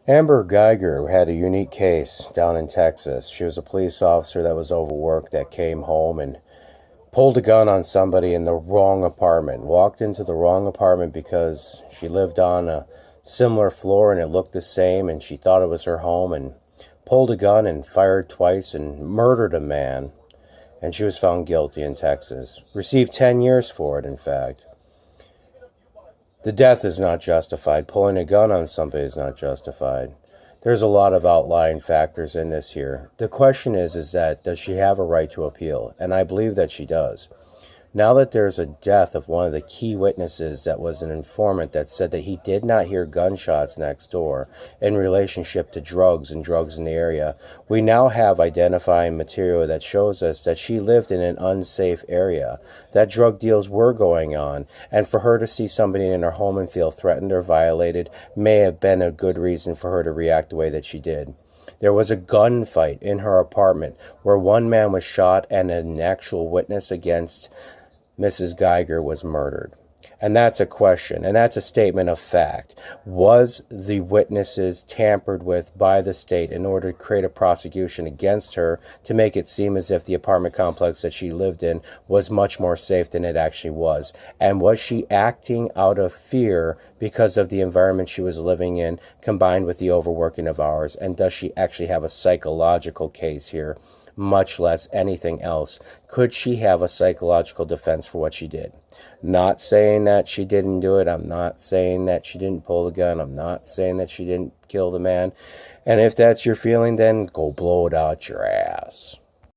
Amber Guyger had a unique case down in Texas. She was a police officer that was overworked that came home and pulled a gun on somebody in the wrong apartment. Walked into the wrong apartment because she lived on a similar floor and it looked the same and she thought it was her home and pulled a gun and fired twice and murdered a man. And she was found guilty in Texas. Received 10 years for it, in fact. The death is not justified. Pulling a gun on somebody is not justified. There's a lot of outlying factors in this here. The question is that does she have a right to appeal? And I believe that she does. Now that there's a death of one of the key witnesses that was an informant that said that he did not hear gunshots next door in relationship to drugs and drugs in the area, we now have identifying material that shows us that she lived in an unsafe area, that drug deals were going on, and for her to see somebody in her home and feel threatened or violated may have been a good reason for her to react the way that she did. There was a gunfight in her apartment where one man was shot and an actual witness against Mrs. Guyger was murdered. And that's a question, and that's a statement of fact. Was the witnesses tampered with by the state in order to create a prosecution against her to make it seem as if the apartment complex that she lived in was much more safe than it actually was? And was she acting out of fear because of the environment she was living in, combined with the overworking of hours? And does she actually have a psychological case here? Much less anything else. Could she have a psychological defense for what she did? Not saying that she didn't do it. I'm not saying that she didn't pull the gun. I'm not saying that she didn't kill the man. And if that's your feeling, then go blow it out your ass.